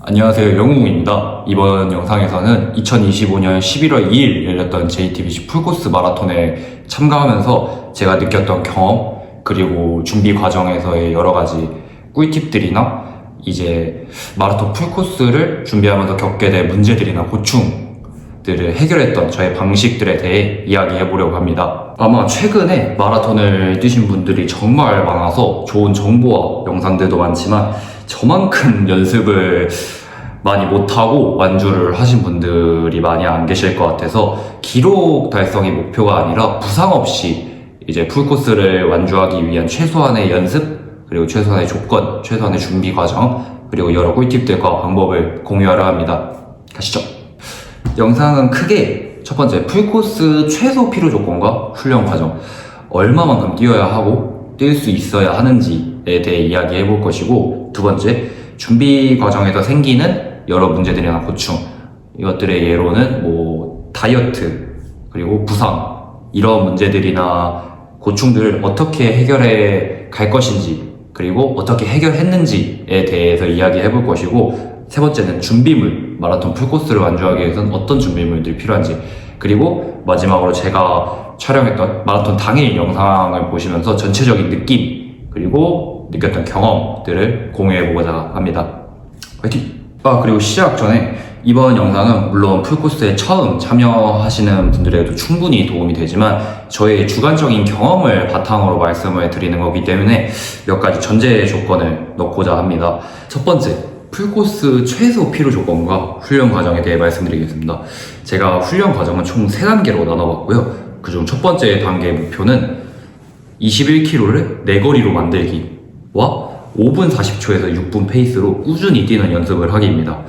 안녕하세요, 영웅입니다. 이번 영상에서는 2025년 11월 2일 열렸던 JTBC 풀코스 마라톤에 참가하면서 제가 느꼈던 경험, 그리고 준비 과정에서의 여러 가지 꿀팁들이나 이제 마라톤 풀코스를 준비하면서 겪게 될 문제들이나 고충들을 해결했던 저의 방식들에 대해 이야기해 보려고 합니다. 아마 최근에 마라톤을 뛰신 분들이 정말 많아서 좋은 정보와 영상들도 많지만 저만큼 연습을 많이 못하고 완주를 하신 분들이 많이 안 계실 것 같아서 기록 달성이 목표가 아니라 부상 없이 이제 풀코스를 완주하기 위한 최소한의 연습, 그리고 최소한의 조건, 최소한의 준비 과정, 그리고 여러 꿀팁들과 방법을 공유하려 합니다. 가시죠. 영상은 크게 첫 번째, 풀코스 최소 필요 조건과 훈련 과정, 얼마만큼 뛰어야 하고 뛸 수 있어야 하는지에 대해 이야기해 볼 것이고, 두 번째, 준비 과정에서 생기는 여러 문제들이나 고충, 이것들의 예로는 다이어트, 그리고 부상, 이런 문제들이나 고충들을 어떻게 해결해 갈 것인지, 그리고 어떻게 해결했는지에 대해서 이야기해 볼 것이고, 세 번째는 준비물, 마라톤 풀코스를 완주하기 위해서는 어떤 준비물들이 필요한지, 그리고 마지막으로 제가 촬영했던 마라톤 당일 영상을 보시면서 전체적인 느낌, 그리고 느꼈던 경험들을 공유해 보고자 합니다. 화이팅! 그리고 시작 전에 이번 영상은 물론 풀코스에 처음 참여하시는 분들에게도 충분히 도움이 되지만 저의 주관적인 경험을 바탕으로 말씀을 드리는 거기 때문에 몇 가지 전제 조건을 넣고자 합니다. 첫 번째, 풀코스 최소 필요 조건과 훈련 과정에 대해 말씀드리겠습니다. 제가 훈련 과정은 총 3단계로 나눠봤고요. 그중 첫 번째 단계의 목표는 21km를 내거리로 만들기와 5분 40초에서 6분 페이스로 꾸준히 뛰는 연습을 하기입니다.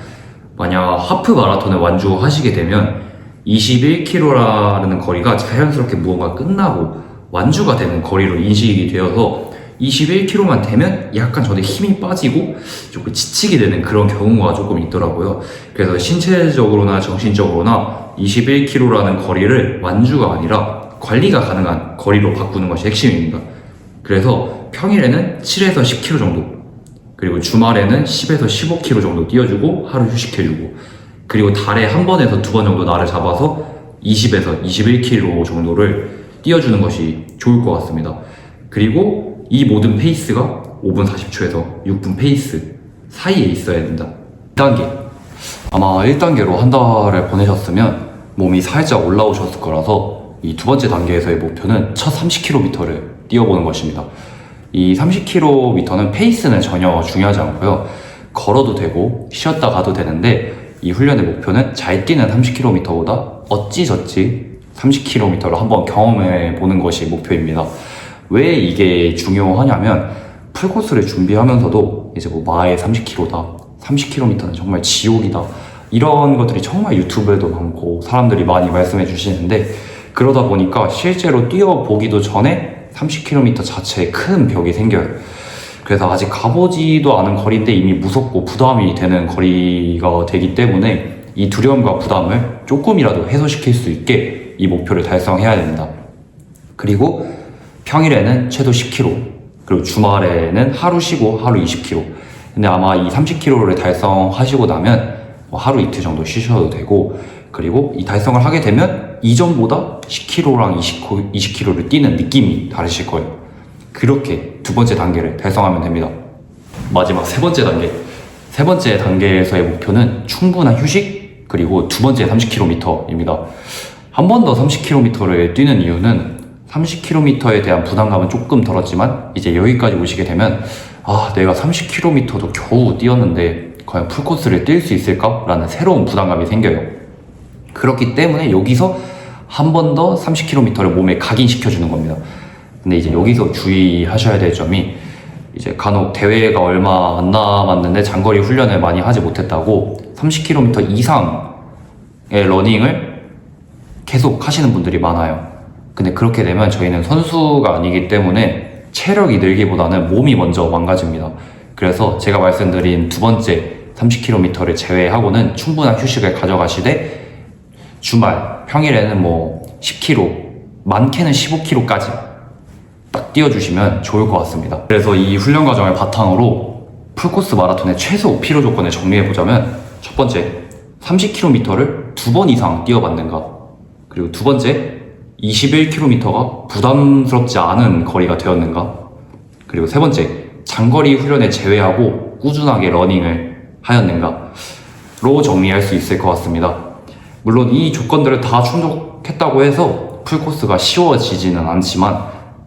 만약 하프 마라톤을 완주하시게 되면 21km라는 거리가 자연스럽게 무언가 끝나고 완주가 되는 거리로 인식이 되어서 21km만 되면 약간 저는 힘이 빠지고 조금 지치게 되는 그런 경우가 조금 있더라고요. 그래서 신체적으로나 정신적으로나 21km라는 거리를 완주가 아니라 관리가 가능한 거리로 바꾸는 것이 핵심입니다. 그래서 평일에는 7에서 10km 정도, 그리고 주말에는 10에서 15km 정도 뛰어주고 하루 휴식해주고, 그리고 달에 한 번에서 두 번 정도 날을 잡아서 20에서 21km 정도를 뛰어주는 것이 좋을 것 같습니다. 그리고 이 모든 페이스가 5분 40초에서 6분 페이스 사이에 있어야 된다. 1단계, 아마 1단계로 한 달을 보내셨으면 몸이 살짝 올라오셨을 거라서 이 두 번째 단계에서의 목표는 첫 30km를 뛰어보는 것입니다. 이 30km는 페이스는 전혀 중요하지 않고요. 걸어도 되고 쉬었다 가도 되는데 이 훈련의 목표는 잘 뛰는 30km보다 어찌저찌 30km를 한번 경험해 보는 것이 목표입니다. 왜 이게 중요하냐면 풀코스를 준비하면서도 이제 마의 30km다, 30km는 정말 지옥이다, 이런 것들이 정말 유튜브에도 많고 사람들이 많이 말씀해 주시는데, 그러다 보니까 실제로 뛰어보기도 전에 30km 자체에 큰 벽이 생겨요. 그래서 아직 가보지도 않은 거리인데 이미 무섭고 부담이 되는 거리가 되기 때문에 이 두려움과 부담을 조금이라도 해소시킬 수 있게 이 목표를 달성해야 됩니다. 그리고 평일에는 최소 10km, 그리고 주말에는 하루 쉬고 하루 20km. 근데 아마 이 30km를 달성하시고 나면 하루 이틀 정도 쉬셔도 되고, 그리고 이 달성을 하게 되면 이전보다 10km랑 20km를 뛰는 느낌이 다르실 거예요. 그렇게 두 번째 단계를 달성하면 됩니다. 마지막 세 번째 단계. 세 번째 단계에서의 목표는 충분한 휴식, 그리고 두 번째 30km입니다. 한 번 더 30km를 뛰는 이유는 30km에 대한 부담감은 조금 덜었지만 이제 여기까지 오시게 되면 내가 30km도 겨우 뛰었는데 과연 풀코스를 뛸 수 있을까? 라는 새로운 부담감이 생겨요. 그렇기 때문에 여기서 한 번 더 30km를 몸에 각인시켜주는 겁니다. 근데 이제 여기서 주의하셔야 될 점이, 이제 간혹 대회가 얼마 안 남았는데 장거리 훈련을 많이 하지 못했다고 30km 이상의 러닝을 계속 하시는 분들이 많아요. 근데 그렇게 되면 저희는 선수가 아니기 때문에 체력이 늘기보다는 몸이 먼저 망가집니다. 그래서 제가 말씀드린 두 번째 30km를 제외하고는 충분한 휴식을 가져가시되 주말, 평일에는 10km, 많게는 15km까지 딱 뛰어주시면 좋을 것 같습니다. 그래서 이 훈련 과정을 바탕으로 풀코스 마라톤의 최소 필요 조건을 정리해보자면, 첫 번째, 30km를 2번 이상 뛰어봤는가. 그리고 두 번째, 21km가 부담스럽지 않은 거리가 되었는가. 그리고 세 번째, 장거리 훈련을 제외하고 꾸준하게 러닝을 하였는가로 정리할 수 있을 것 같습니다. 물론 이 조건들을 다 충족했다고 해서 풀코스가 쉬워지지는 않지만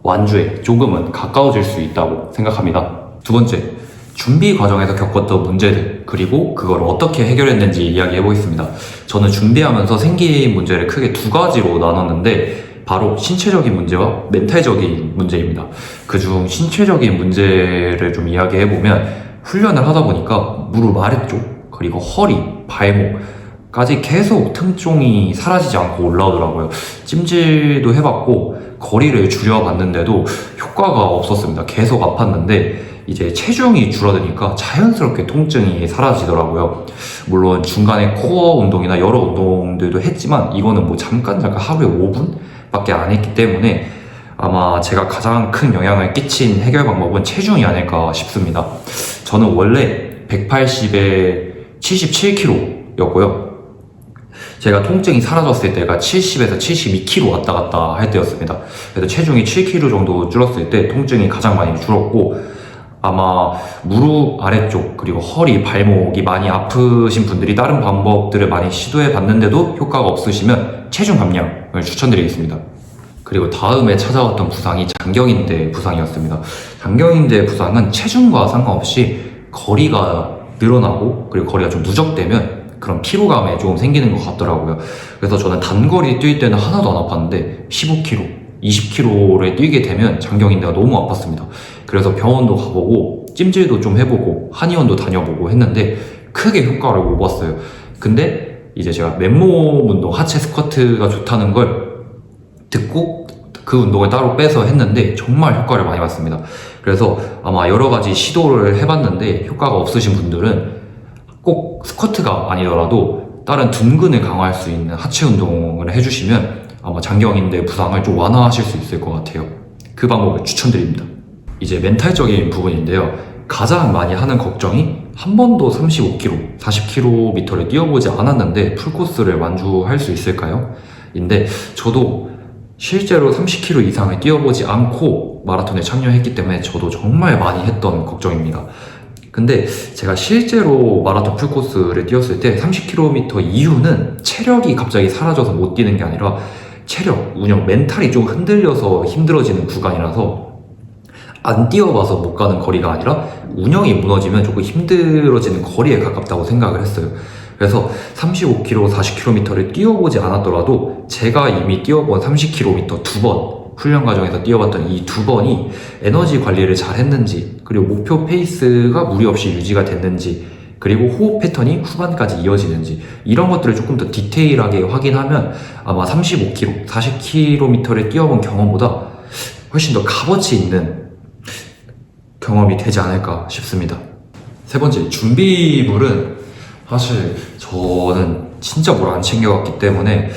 완주에 조금은 가까워질 수 있다고 생각합니다. 두 번째, 준비 과정에서 겪었던 문제들, 그리고 그걸 어떻게 해결했는지 이야기해 보겠습니다. 저는 준비하면서 생긴 문제를 크게 두 가지로 나눴는데, 바로 신체적인 문제와 멘탈적인 문제입니다. 그중 신체적인 문제를 좀 이야기해 보면, 훈련을 하다 보니까 무릎 아래쪽, 그리고 허리, 발목까지 계속 통증이 사라지지 않고 올라오더라고요. 찜질도 해봤고 거리를 줄여봤는데도 효과가 없었습니다. 계속 아팠는데, 이제 체중이 줄어드니까 자연스럽게 통증이 사라지더라고요. 물론 중간에 코어 운동이나 여러 운동들도 했지만 이거는 뭐 잠깐 하루에 5분? 밖에 안 했기 때문에 아마 제가 가장 큰 영향을 끼친 해결 방법은 체중이 아닐까 싶습니다. 저는 원래 180에 77kg 였고요. 제가 통증이 사라졌을 때가 70에서 72kg 왔다 갔다 할 때였습니다. 그래서 체중이 7kg 정도 줄었을 때 통증이 가장 많이 줄었고, 아마 무릎 아래쪽 그리고 허리, 발목이 많이 아프신 분들이 다른 방법들을 많이 시도해 봤는데도 효과가 없으시면 체중 감량을 추천드리겠습니다. 그리고 다음에 찾아왔던 부상이 장경인대 부상이었습니다. 장경인대 부상은 체중과 상관없이 거리가 늘어나고 그리고 거리가 좀 누적되면 그런 피로감이 조금 생기는 것 같더라고요. 그래서 저는 단거리 뛸 때는 하나도 안 아팠는데 15km, 20km를 뛰게 되면 장경인대가 너무 아팠습니다. 그래서 병원도 가보고 찜질도 좀 해보고 한의원도 다녀보고 했는데 크게 효과를 못 봤어요. 근데 이제 제가 맨몸 운동, 하체 스쿼트가 좋다는 걸 듣고 그 운동을 따로 빼서 했는데 정말 효과를 많이 봤습니다. 그래서 아마 여러 가지 시도를 해봤는데 효과가 없으신 분들은 꼭 스쿼트가 아니더라도 다른 둔근을 강화할 수 있는 하체 운동을 해주시면 아마 장경인대 부상을 좀 완화하실 수 있을 것 같아요. 그 방법을 추천드립니다. 이제 멘탈적인 부분인데요. 가장 많이 하는 걱정이 한 번도 35km, 40km를 뛰어보지 않았는데 풀코스를 완주할 수 있을까요? 인데 저도 실제로 30km 이상을 뛰어보지 않고 마라톤에 참여했기 때문에 저도 정말 많이 했던 걱정입니다. 근데 제가 실제로 마라톤 풀코스를 뛰었을 때 30km 이후는 체력이 갑자기 사라져서 못 뛰는 게 아니라 체력, 운영, 멘탈이 좀 흔들려서 힘들어지는 구간이라서 안 뛰어봐서 못 가는 거리가 아니라 운영이 무너지면 조금 힘들어지는 거리에 가깝다고 생각을 했어요. 그래서 35km, 40km를 뛰어보지 않았더라도 제가 이미 뛰어본 30km 2번, 훈련 과정에서 뛰어봤던 이 2번이 에너지 관리를 잘 했는지, 그리고 목표 페이스가 무리 없이 유지가 됐는지, 그리고 호흡 패턴이 후반까지 이어지는지, 이런 것들을 조금 더 디테일하게 확인하면 아마 35km, 40km를 뛰어본 경험보다 훨씬 더 값어치 있는 경험이 되지 않을까 싶습니다. 세 번째, 준비물은 사실 저는 진짜 뭘 안 챙겨갔기 때문에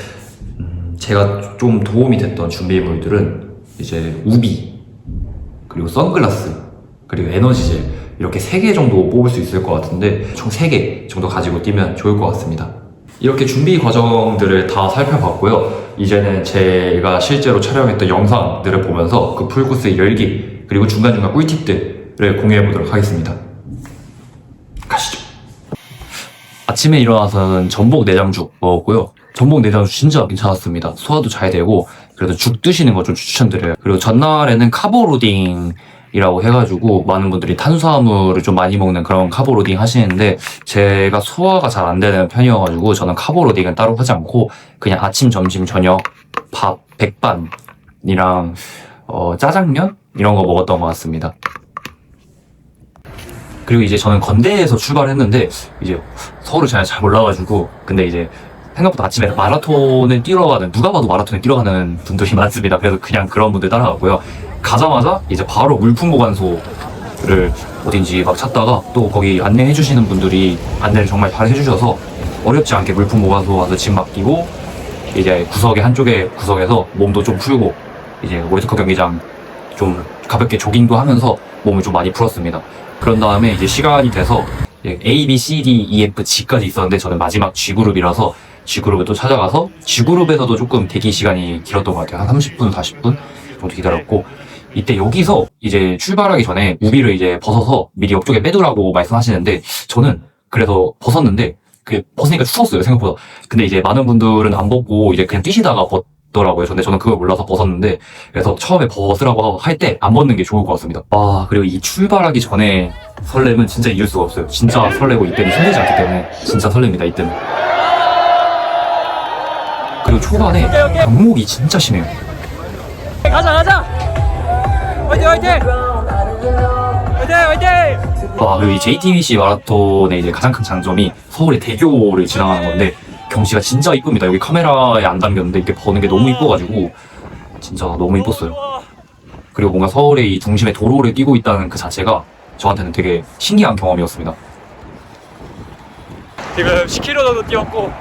제가 좀 도움이 됐던 준비물들은 이제 우비, 그리고 선글라스, 그리고 에너지젤, 이렇게 3개 정도 뽑을 수 있을 것 같은데 총 3개 정도 가지고 뛰면 좋을 것 같습니다. 이렇게 준비 과정들을 다 살펴봤고요. 이제는 제가 실제로 촬영했던 영상들을 보면서 그 풀코스의 열기, 그리고 중간중간 꿀팁들을 공유해 보도록 하겠습니다. 가시죠. 아침에 일어나서는 전복 내장죽 먹었고요. 전복 내장죽 진짜 괜찮았습니다. 소화도 잘 되고, 그래도 죽 드시는 거 좀 추천드려요. 그리고 전날에는 카보로딩이라고 해가지고 많은 분들이 탄수화물을 좀 많이 먹는 그런 카보로딩 하시는데, 제가 소화가 잘 안 되는 편이어가지고 저는 카보로딩은 따로 하지 않고 그냥 아침, 점심, 저녁 밥 백반이랑 짜장면 이런 거 먹었던 것 같습니다. 그리고 이제 저는 건대에서 출발했는데 이제 서울을 잘 몰라가지고, 근데 이제 생각보다 아침에 마라톤을 뛰러 가는, 누가 봐도 마라톤을 뛰러 가는 분들이 많습니다. 그래서 그냥 그런 분들 따라가고요. 가자마자 이제 바로 물품보관소를 어딘지 막 찾다가 또 거기 안내해 주시는 분들이 안내를 정말 잘 해주셔서 어렵지 않게 물품보관소 가서 짐 맡기고 이제 구석의 한쪽에 구석에서 몸도 좀 풀고 이제 월드컵 경기장 좀 가볍게 조깅도 하면서 몸을 좀 많이 풀었습니다. 그런 다음에 이제 시간이 돼서 A, B, C, D, E, F, G까지 있었는데 저는 마지막 G그룹이라서 G그룹에 또 찾아가서 G그룹에서도 조금 대기 시간이 길었던 것 같아요. 한 30분, 40분 정도 기다렸고 이때 여기서 이제 출발하기 전에 우비를 이제 벗어서 미리 옆쪽에 빼두라고 말씀하시는데 저는 그래서 벗었는데 그 벗으니까 추웠어요, 생각보다. 근데 이제 많은 분들은 안 벗고 이제 그냥 뛰시다가 벗더라고요. 근데 저는 그걸 몰라서 벗었는데 그래서 처음에 벗으라고 할 때 안 벗는 게 좋을 것 같습니다. 그리고 이 출발하기 전에 설렘은 진짜 이길 수가 없어요. 진짜 설레고 이때는 힘들지 않기 때문에 진짜 설렙니다, 이때는. 그리고 초반에 병목이 진짜 심해요. 가자 화이팅 화이팅 그리고 이 JTBC 마라톤의 이제 가장 큰 장점이 서울의 대교를 지나가는 건데 경치가 진짜 이쁩니다. 여기 카메라에 안 담겼는데 이렇게 보는 게 너무 이뻐가지고 진짜 너무 이뻤어요. 그리고 뭔가 서울의 이 중심의 도로를 뛰고 있다는 그 자체가 저한테는 되게 신기한 경험이었습니다. 지금 10km 정도 뛰었고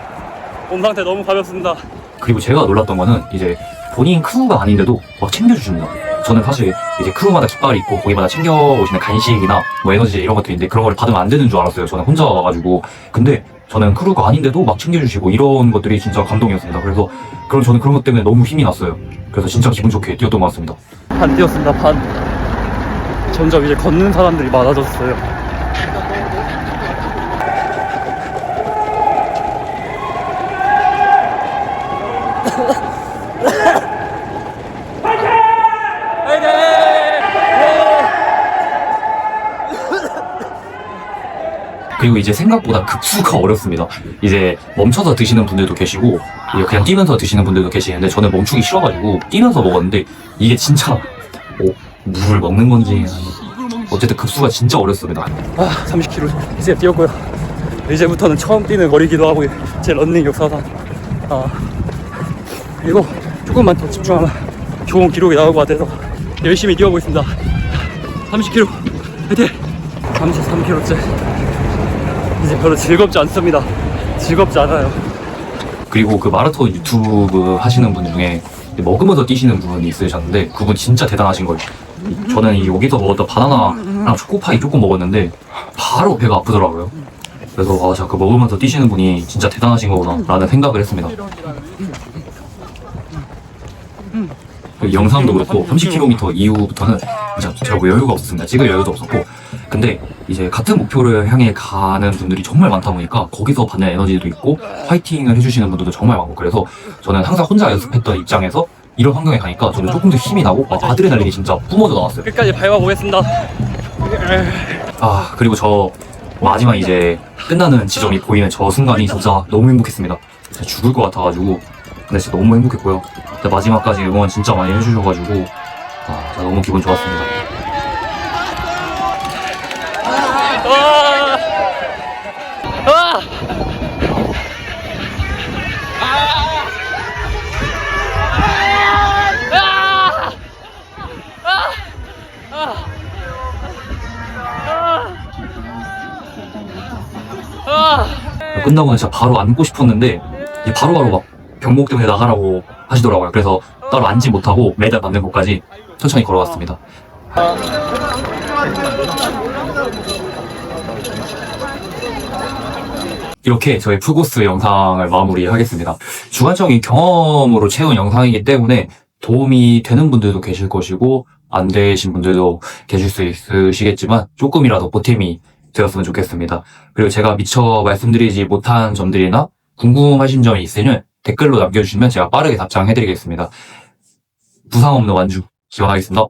몸 상태 너무 가볍습니다. 그리고 제가 놀랐던 거는 이제 본인 크루가 아닌데도 막 챙겨주십니다. 저는 사실 이제 크루마다 깃발이 있고 거기마다 챙겨오시는 간식이나 뭐 에너지 이런 것들이 있는데 그런 걸 받으면 안 되는 줄 알았어요. 저는 혼자 와가지고. 근데 저는 크루가 아닌데도 막 챙겨주시고 이런 것들이 진짜 감동이었습니다. 그래서 저는 그런 것 때문에 너무 힘이 났어요. 그래서 진짜 기분 좋게 뛰었던 것 같습니다. 반 뛰었습니다. 반. 점점 이제 걷는 사람들이 많아졌어요. 그리고 이제 생각보다 급수가 어렵습니다. 이제 멈춰서 드시는 분들도 계시고 그냥 뛰면서 드시는 분들도 계시는데 저는 멈추기 싫어가지고 뛰면서 먹었는데 이게 진짜 물을 먹는 건지 어쨌든 급수가 진짜 어렵습니다. 30km 이제 뛰었고요. 이제부터는 처음 뛰는 거리기도 하고 제 런닝 역사상 그리고 조금만 더 집중하면 좋은 기록이 나올 것 같아서 열심히 뛰어보겠습니다. 30km 화이팅! 33km째 이제 별로 즐겁지 않습니다. 즐겁지 않아요. 그리고 그 마라톤 유튜브 하시는 분 중에 먹으면서 뛰시는 분이 있으셨는데 그분 진짜 대단하신 거예요. 저는 여기서 먹었던 바나나랑 초코파이 조금 먹었는데 바로 배가 아프더라고요. 그래서 제가 그 먹으면서 뛰시는 분이 진짜 대단하신 거구나 라는 생각을 했습니다. 그 영상도 그렇고 30km 이후부터는 진짜 제가 뭐 여유가 없었습니다. 찍을 여유도 없었고 근데 이제 같은 목표를 향해 가는 분들이 정말 많다 보니까 거기서 받는 에너지도 있고 파이팅을 해주시는 분들도 정말 많고 그래서 저는 항상 혼자 연습했던 입장에서 이런 환경에 가니까 저는 조금 더 힘이 나고 아드레날린이 진짜 뿜어져 나왔어요. 끝까지 밟아보겠습니다. 그리고 저 마지막 이제 끝나는 지점이 보이는 저 순간이 진짜 너무 행복했습니다. 진짜 죽을 것 같아가지고 근데 진짜 너무 행복했고요. 마지막까지 응원 진짜 많이 해주셔가지고 진짜 너무 기분 좋았습니다. 끝나고 진짜 바로 앉고 싶었는데 바로바로 막 병목 때문에 나가라고 하시더라고요. 그래서 따로 앉지 못하고 메달 받는 곳까지 천천히 걸어갔습니다. 이렇게 저의 풀코스 영상을 마무리하겠습니다. 주관적인 경험으로 채운 영상이기 때문에 도움이 되는 분들도 계실 것이고 안 되신 분들도 계실 수 있으시겠지만 조금이라도 보탬이 되었으면 좋겠습니다. 그리고 제가 미처 말씀드리지 못한 점들이나 궁금하신 점이 있으면 댓글로 남겨주시면 제가 빠르게 답장해드리겠습니다. 부상 없는 완주 기원하겠습니다.